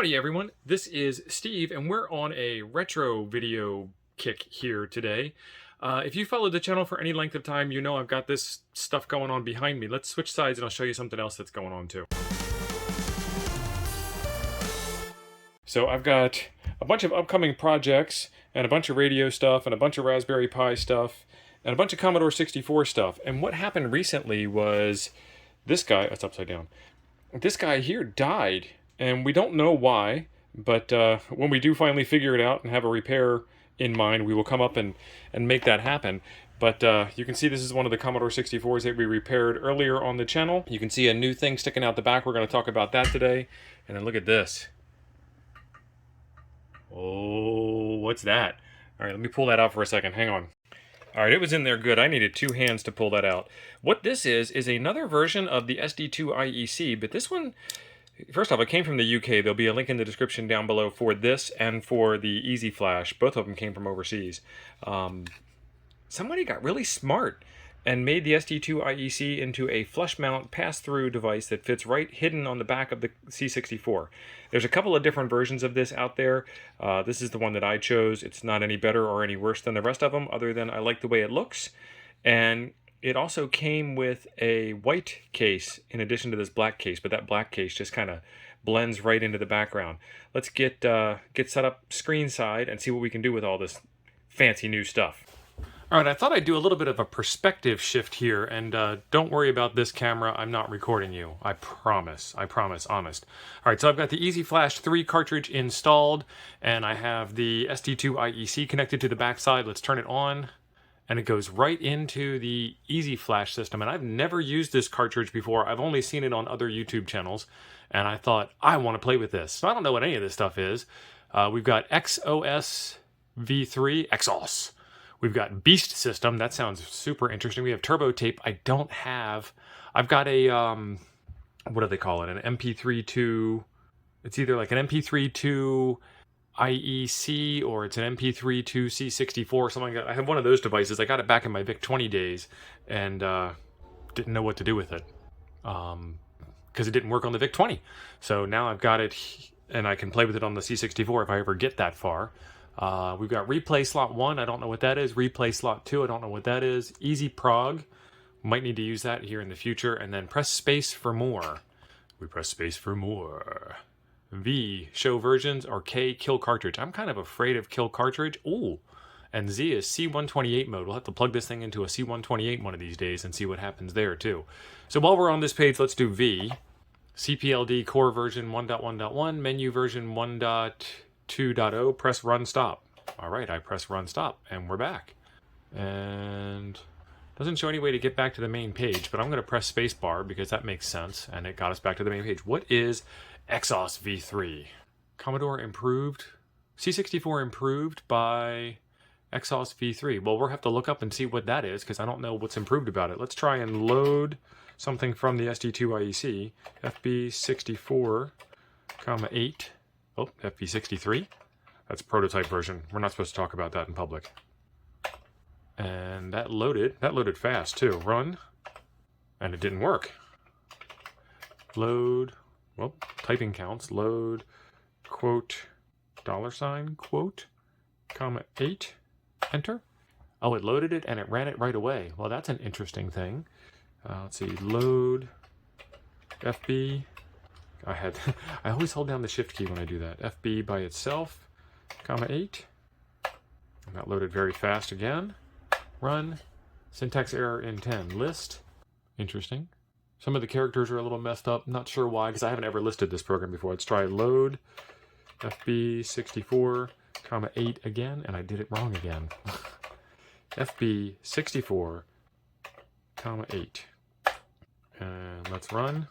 Howdy everyone, this is Steve and we're on a retro video kick here today. If you followed the channel for any length of time, you know I've got this stuff going on behind me. Let's switch sides and I'll show you something else that's going on too. So I've got a bunch of upcoming projects and a bunch of radio stuff and a bunch of Raspberry Pi stuff and a bunch of Commodore 64 stuff. And what happened recently was this guy, that's upside down, this guy here died. And we don't know why, but when we do finally figure it out and have a repair in mind, we will come up and make that happen. But you can see this is one of the Commodore 64s that we repaired earlier on the channel. You can see a new thing sticking out the back. We're going to talk about that today. And then look at this. Oh, what's that? All right, let me pull that out for a second. Hang on. All right, it was in there good. I needed two hands to pull that out. What this is another version of the SD2 IEC, but this one... First off, it came from the UK. There'll be a link in the description down below for this and for the EasyFlash. Both of them came from overseas. Somebody got really smart and made the SD2 IEC into a flush mount pass-through device that fits right hidden on the back of the C64. There's a couple of different versions of this out there. This is the one that I chose. It's not any better or any worse than the rest of them, other than I like the way it looks. And it also came with a white case in addition to this black case, but that black case just kind of blends right into the background. Let's get set up screen side and see what we can do with all this fancy new stuff. All right, I thought I'd do a little bit of a perspective shift here, and don't worry about this camera. I'm not recording you. I promise, honest. All right, so I've got the EasyFlash 3 cartridge installed, and I have the SD2 IEC connected to the backside. Let's turn it on. And it goes right into the EasyFlash system. And I've never used this cartridge before. I've only seen it on other YouTube channels. And I thought, I want to play with this. So I don't know what any of this stuff is. We've got XOS V3, Exos. We've got Beast System. That sounds super interesting. We have Turbo Tape. I've got a, what do they call it? An MP3 to, it's either like an MP3 to IEC or it's an MP3 to C64 or something like that. I have one of those devices. I got it back in my VIC-20 days and didn't know what to do with it because it didn't work on the VIC-20. So now I've got it and I can play with it on the C64 if I ever get that far. We've got replay slot 1. I don't know what that is. Replay slot 2. I don't know what that is. Easy prog. Might need to use that here in the future. And then press space for more. We press space for more. V, show versions, or K, kill cartridge. I'm kind of afraid of kill cartridge. Ooh, and Z is C128 mode. We'll have to plug this thing into a C128 one of these days and see what happens there too. So while we're on this page, let's do V. CPLD core version 1.1.1, menu version 1.2.0, press run stop. All right, I press run stop and we're back. And doesn't show any way to get back to the main page, but I'm going to press spacebar because that makes sense and it got us back to the main page. What is Exos V3? Commodore improved, C64 improved by Exos V3. Well, we'll have to look up and see what that is because I don't know what's improved about it. Let's try and load something from the SD2 IEC. FB64, 8. Oh, FB63. That's prototype version. We're not supposed to talk about that in public. And that loaded fast too. Run, and it didn't work. Load. Well, typing counts. Load, quote, $, quote, 8, enter. Oh, it loaded it and it ran it right away. Well, that's an interesting thing. Let's see, load, FB. I always hold down the shift key when I do that. FB by itself, 8. And that loaded very fast again. Run, syntax error in 10. List, interesting. Some of the characters are a little messed up. Not sure why, because I haven't ever listed this program before. Let's try load, FB64, 8 again, and I did it wrong again. FB64, 8. And let's run.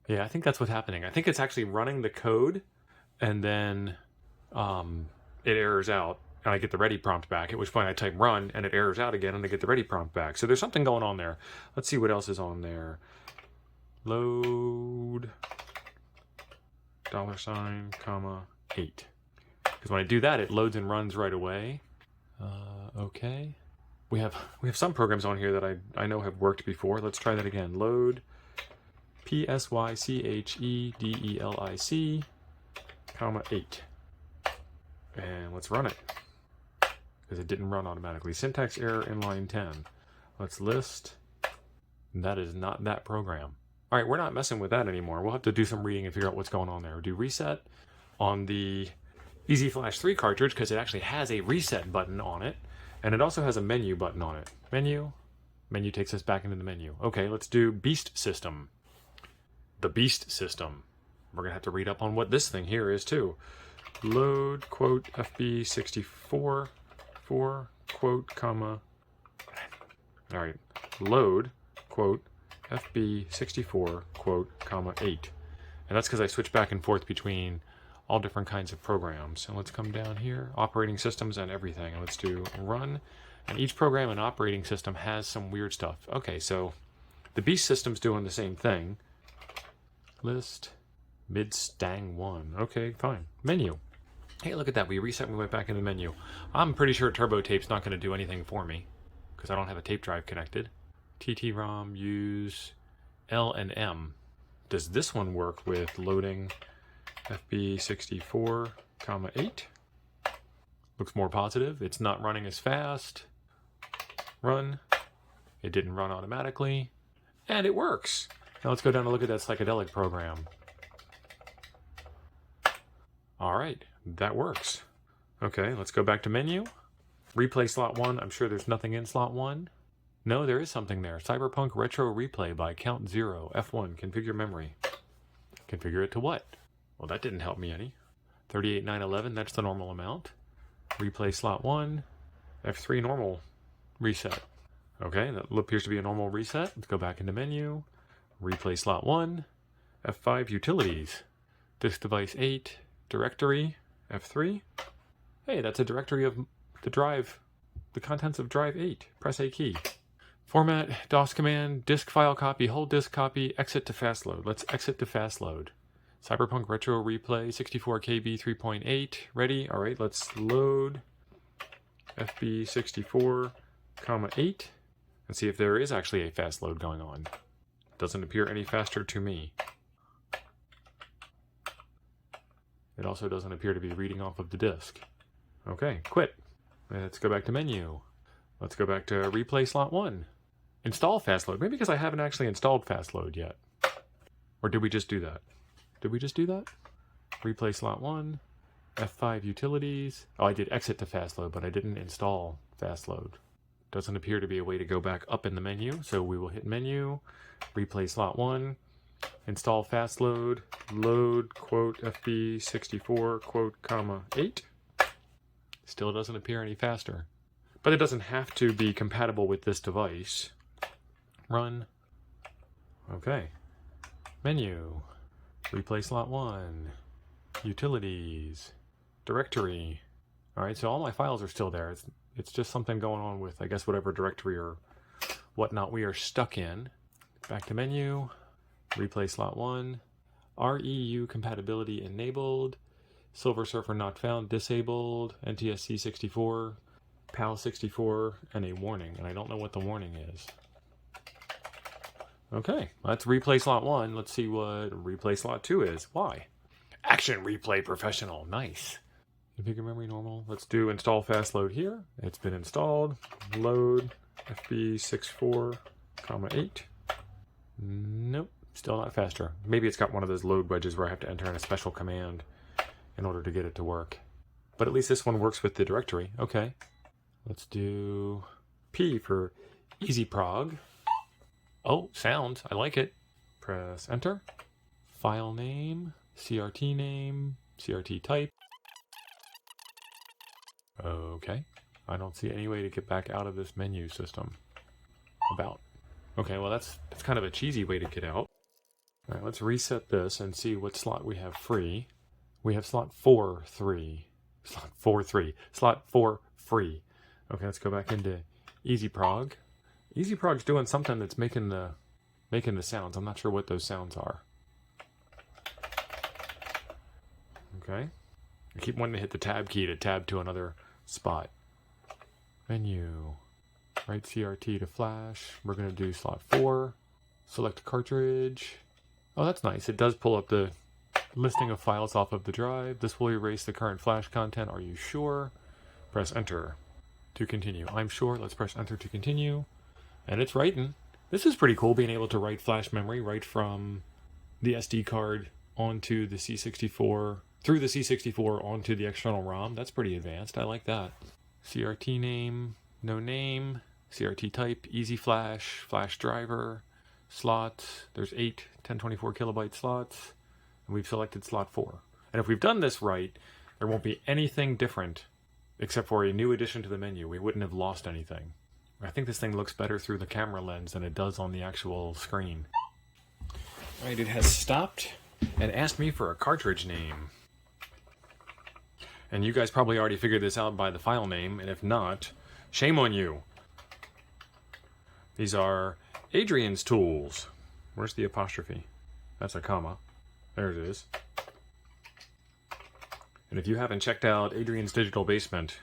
Yeah, I think that's what's happening. I think it's actually running the code, and then it errors out, and I get the ready prompt back, at which point I type run, and it errors out again, and I get the ready prompt back. So there's something going on there. Let's see what else is on there. Load, $, 8. Because when I do that, it loads and runs right away. Okay. We have some programs on here that I know have worked before. Let's try that again. Load, PSYCHEDELIC, comma 8. And let's run it, because it didn't run automatically. Syntax error in line 10. Let's list. That is not that program. All right, we're not messing with that anymore. We'll have to do some reading and figure out what's going on there. We'll do reset on the EasyFlash 3 cartridge, because it actually has a reset button on it. And it also has a menu button on it. Menu. Menu takes us back into the menu. Okay, let's do Beast System. The Beast System. We're going to have to read up on what this thing here is, too. Load, quote, FB64, 4, quote, comma. All right. Load, quote, FB64, quote, comma, 8. And that's because I switch back and forth between all different kinds of programs. And let's come down here, operating systems and everything. And let's do run. And each program and operating system has some weird stuff. Okay, so the Beast System's doing the same thing. List, mid-stang 1. Okay, fine. Menu. Hey, look at that. We reset and we went back in the menu. I'm pretty sure Turbo Tape's not going to do anything for me, because I don't have a tape drive connected. TT-ROM, use L and M. Does this one work with loading FB64, comma 8? Looks more positive. It's not running as fast. Run. It didn't run automatically. And it works. Now let's go down and look at that psychedelic program. All right, that works. Okay, let's go back to menu. Replay slot 1. I'm sure there's nothing in slot 1. No, there is something there. Cyberpunk Retro Replay by Count 0. F1. Configure memory. Configure it to what? Well, that didn't help me any. 38911, that's the normal amount. Replay slot 1. F3 normal reset. Okay, that appears to be a normal reset. Let's go back into menu. Replay slot 1. F5 utilities. Disk device 8. Directory. F3. Hey, that's a directory of the drive. The contents of drive 8. Press A key. Format, DOS command, disk file copy, whole disk copy, exit to fast load. Let's exit to fast load. Cyberpunk Retro Replay, 64 KB 3.8. Ready? All right, let's load FB64, comma 8, and see if there is actually a fast load going on. Doesn't appear any faster to me. It also doesn't appear to be reading off of the disk. Okay, quit. Let's go back to menu. Let's go back to replay slot 1. Install fast load. Maybe because I haven't actually installed fast load yet. Or did we just do that? Did we just do that? Replay slot 1. F5 utilities. Oh, I did exit to fast load, but I didn't install fast load. Doesn't appear to be a way to go back up in the menu, so we will hit menu, replay slot 1, install fast load, load, quote, FB64, quote, comma, 8. Still doesn't appear any faster. But it doesn't have to be compatible with this device. Run. Okay. Menu. Replay slot 1. Utilities. Directory. Alright, so all my files are still there. It's just something going on with, I guess, whatever directory or whatnot we are stuck in. Back to menu. Replay slot 1. REU compatibility enabled. Silver Surfer not found disabled. NTSC 64. PAL 64. And a warning. And I don't know what the warning is. Okay, that's replay slot 1. Let's see what replay slot 2 is. Why? Action replay professional. Nice. Configure memory normal. Let's do install fast load here. It's been installed. Load FB64, comma 8. Nope, still not faster. Maybe it's got one of those load wedges where I have to enter in a special command in order to get it to work. But at least this one works with the directory. Okay. Let's do P for EasyProg. Oh, sounds. I like it. Press enter. File name, CRT type. Okay. I don't see any way to get back out of this menu system. About. Okay, well that's kind of a cheesy way to get out. All right, let's reset this and see what slot we have free. We have slot 4-3. Slot 4-3. Slot 4 free. Okay, let's go back into EasyProg. EasyProg's doing something that's making the sounds. I'm not sure what those sounds are. Okay. I keep wanting to hit the tab key to tab to another spot. Menu. Write CRT to flash. We're going to do slot 4. Select cartridge. Oh, that's nice. It does pull up the Listing of files off of the drive. This will erase the current flash content. Are you sure? Press enter to continue. I'm sure. Let's press enter to continue. And it's writing. This is pretty cool, being able to write flash memory right from the SD card onto the C64, through the C64 onto the external ROM. That's pretty advanced. I like that. CRT name, no name, CRT type, EasyFlash, flash driver, slots. There's 8 1024 kilobyte slots, and we've selected slot 4. And if we've done this right, there won't be anything different except for a new addition to the menu. We wouldn't have lost anything. I think this thing looks better through the camera lens than it does on the actual screen. Alright, it has stopped and asked me for a cartridge name. And you guys probably already figured this out by the file name, and if not, shame on you. These are Adrian's tools. Where's the apostrophe? That's a comma. There it is. And if you haven't checked out Adrian's Digital Basement,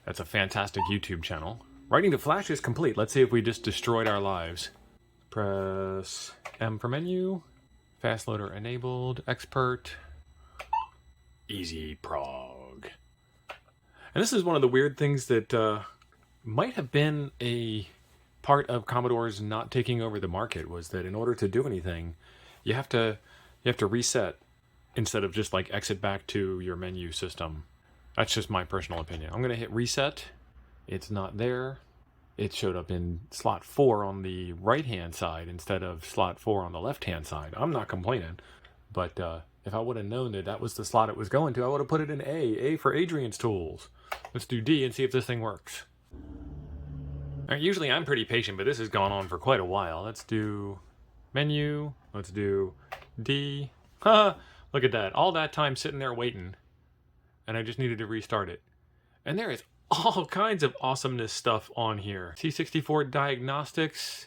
that's a fantastic YouTube channel. Writing to flash is complete. Let's see if we just destroyed our lives. Press M for menu. Fast loader enabled. Expert. Easy prog. And this is one of the weird things that might have been a part of Commodore's not taking over the market, was that in order to do anything, you have to reset instead of just like exit back to your menu system. That's just my personal opinion. I'm going to hit reset. It's not there. It showed up in slot 4 on the right-hand side instead of slot 4 on the left-hand side. I'm not complaining, but if I would have known that that was the slot it was going to, I would have put it in A for Adrian's tools. Let's do D and see if this thing works. Now, usually I'm pretty patient, but this has gone on for quite a while. Let's do menu. Let's do D. Ha! Look at that. All that time sitting there waiting, and I just needed to restart it. And there is all kinds of awesomeness stuff on here. C64 Diagnostics,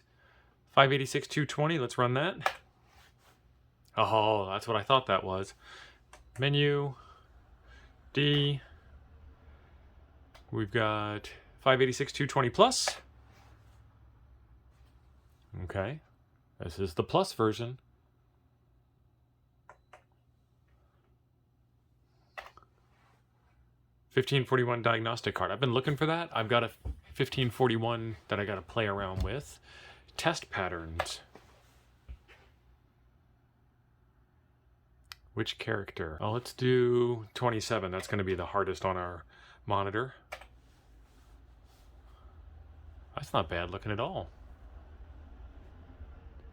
586-220. Let's run that. Oh, that's what I thought that was. Menu, D. We've got 586-220 plus. Okay, this is the plus version. $1541 diagnostic card. I've been looking for that. I've got a 1541 that I got to play around with. Test patterns. Which character? Oh, let's do 27. That's going to be the hardest on our monitor. That's not bad looking at all.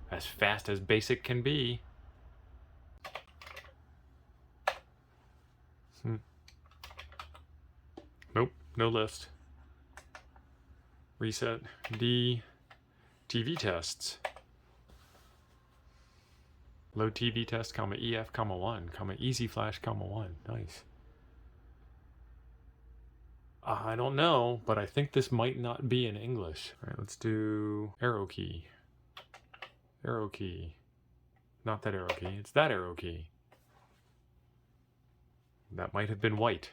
As fast as basic can be. Nope, no list. Reset. D. TV tests. Load TV test, comma EF, comma 1, comma EasyFlash, comma 1. Nice. I don't know, but I think this might not be in English. All right, let's do arrow key. Arrow key. Not that arrow key, it's that arrow key. That might have been white,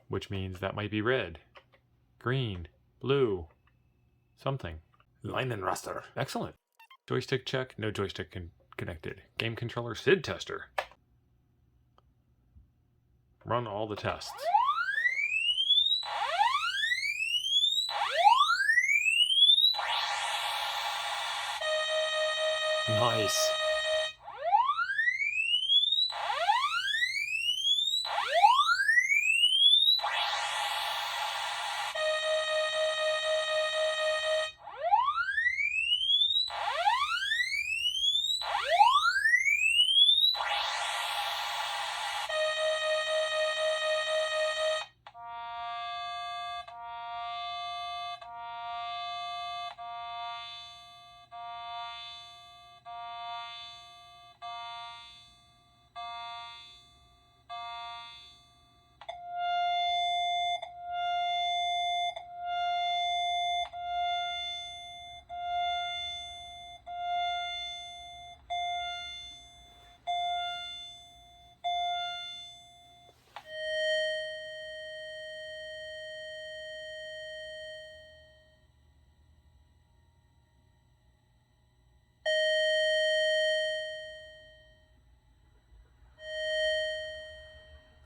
which means that might be red, green, blue, something. Line and raster. Excellent. Joystick check. No joystick connected. Game controller SID tester. Run all the tests. Nice.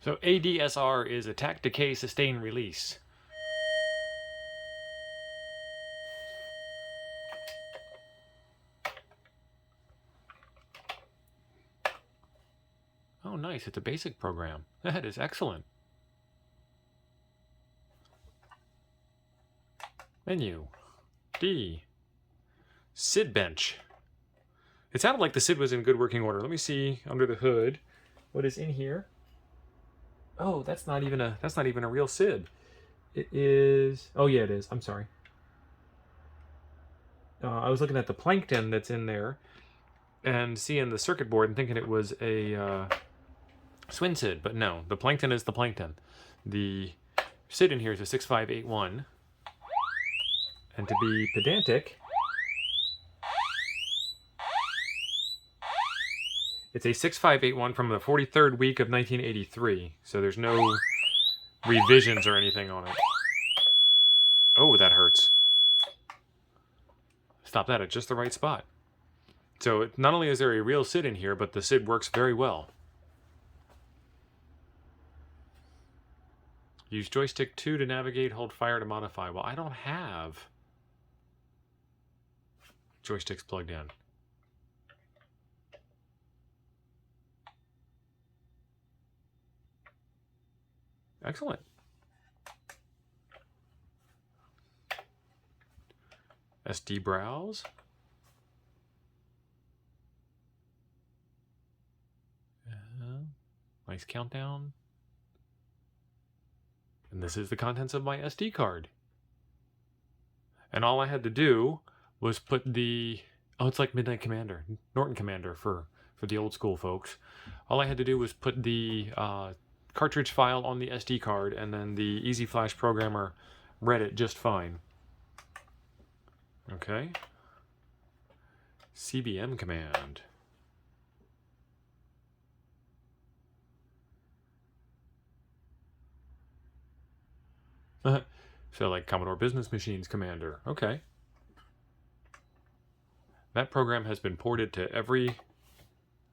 So ADSR is attack, decay, sustain, release. Oh, nice. It's a basic program. That is excellent. Menu. D. SID bench. It sounded like the SID was in good working order. Let me see under the hood what is in here. Oh, that's not even a real SID. It is. Oh yeah, it is. I'm sorry. I was looking at the plankton that's in there and seeing the circuit board and thinking it was a Swin SID, but no, the plankton is the plankton. The SID in here is a 6581, and to be pedantic, it's a 6581 from the 43rd week of 1983, so there's no revisions or anything on it. Oh, that hurts. Stop that at just the right spot. So not only is there a real SID in here, but the SID works very well. Use joystick 2 to navigate, hold fire to modify. Well, I don't have joysticks plugged in. Excellent. SD browse. Nice countdown. And this is the contents of my SD card. And all I had to do was put the... Oh, it's like Midnight Commander. Norton Commander for the old school folks. All I had to do was put the cartridge file on the SD card, and then the EasyFlash programmer read it just fine. Okay. CBM command. So like Commodore Business Machines Commander. Okay. That program has been ported to every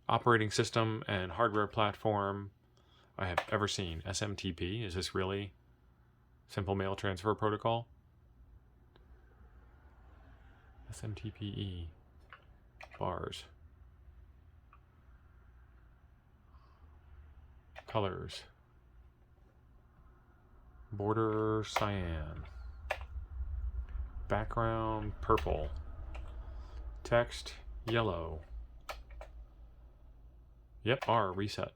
operating system and hardware platform I have ever seen. SMTP, is this really Simple Mail Transfer Protocol? SMTPE. Bars. Colors. Border cyan. Background purple. Text yellow. Yep, R reset.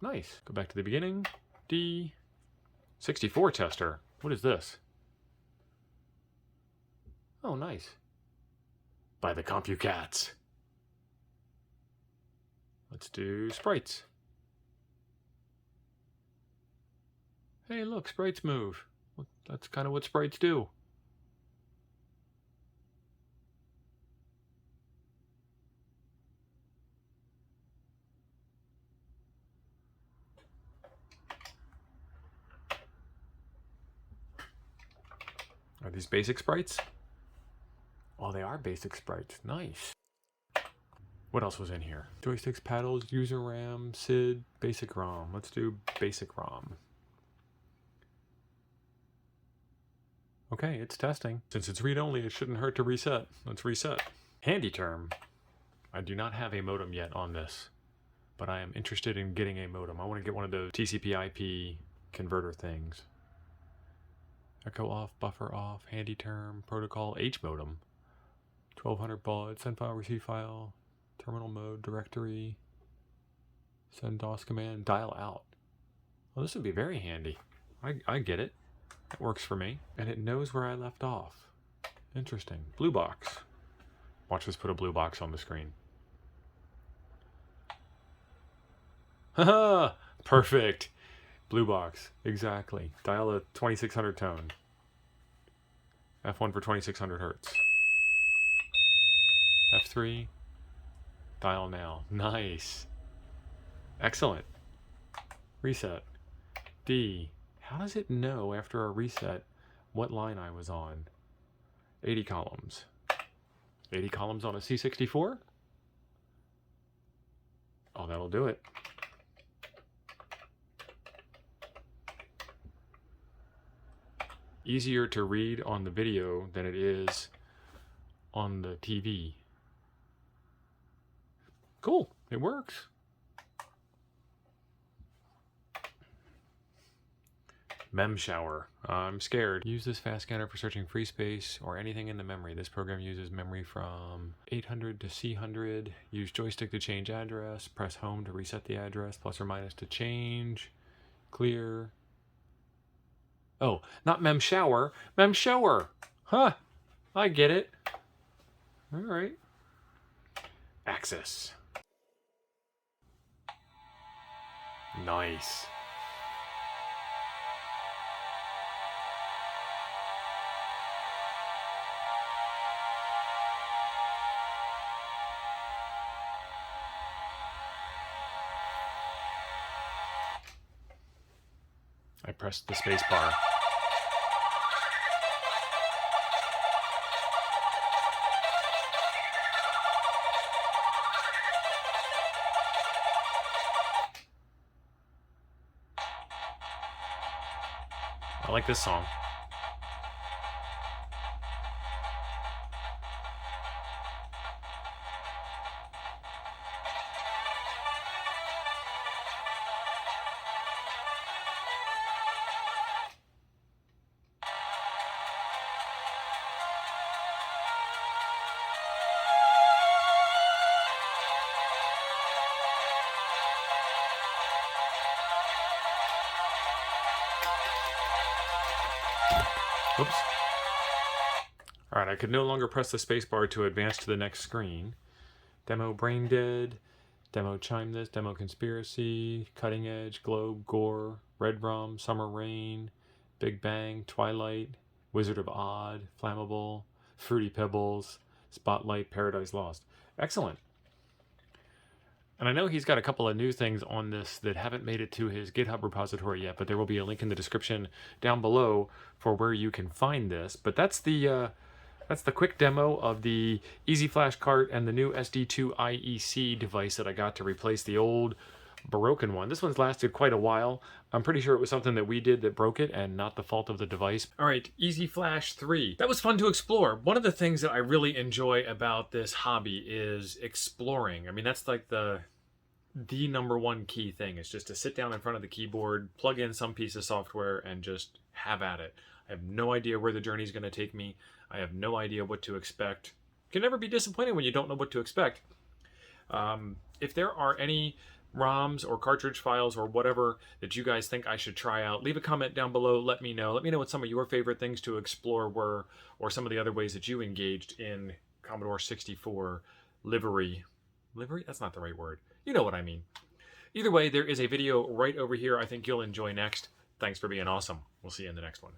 Nice. Go back to the beginning. D. 64 tester. What is this? Oh, nice. By the CompuCats. Let's do sprites. Hey, look, sprites move. Well, that's kind of what sprites do. Are these basic sprites? Oh, they are basic sprites. Nice. What else was in here? Joysticks, paddles, user RAM, SID, basic ROM. Let's do basic ROM. Okay, it's testing. Since it's read-only, it shouldn't hurt to reset. Let's reset. Handy term. I do not have a modem yet on this, but I am interested in getting a modem. I want to get one of those TCP/IP converter things. Echo off, buffer off, handy term, protocol, H modem. 1200 baud, send file, receive file, terminal mode, directory, send DOS command, dial out. Well, this would be very handy. I get it. It works for me. And it knows where I left off. Interesting. Blue box. Watch us put a blue box on the screen. Haha! Perfect. Blue box. Exactly. Dial a 2600 tone. F1 for 2600 hertz. F3. Dial now. Nice. Excellent. Reset. D. How does it know after a reset what line I was on? 80 columns. 80 columns on a C64? Oh, that'll do it. easier to read on the video than it is on the TV. Cool, it works. Mem shower. I'm scared. Use this fast scanner for searching free space or anything in the memory. This program uses memory from 800 to C100. Use joystick to change address. Press home to reset the address. Plus or minus to change. Clear. Oh, not mem shower. Mem shower. Huh. I get it. All right. Access. Nice. I pressed the space bar. I like this song. Oops. Alright, I could no longer press the spacebar to advance to the next screen. Demo Brain Dead, Demo Chime This, Demo Conspiracy, Cutting Edge, Globe, Gore, Red Rum, Summer Rain, Big Bang, Twilight, Wizard of Odd, Flammable, Fruity Pebbles, Spotlight, Paradise Lost. Excellent. And I know he's got a couple of new things on this that haven't made it to his GitHub repository yet, but there will be a link in the description down below for where you can find this. But that's the quick demo of the EasyFlash cart and the new SD2 IEC device that I got to replace the old broken one. This one's lasted quite a while. I'm pretty sure it was something that we did that broke it and not the fault of the device. All right, EasyFlash 3. That was fun to explore. One of the things that I really enjoy about this hobby is exploring. I mean, that's like the number one key thing is just to sit down in front of the keyboard, plug in some piece of software, and just have at it. I have no idea where the journey is going to take me. I have no idea what to expect. It can never be disappointing when you don't know what to expect. If there are any ROMs or cartridge files or whatever that you guys think I should try out, leave a comment down below. Let me know. Let me know what some of your favorite things to explore were, or some of the other ways that you engaged in Commodore 64 livery. Livery? That's not the right word. You know what I mean. Either way, there is a video right over here I think you'll enjoy next. Thanks for being awesome. We'll see you in the next one.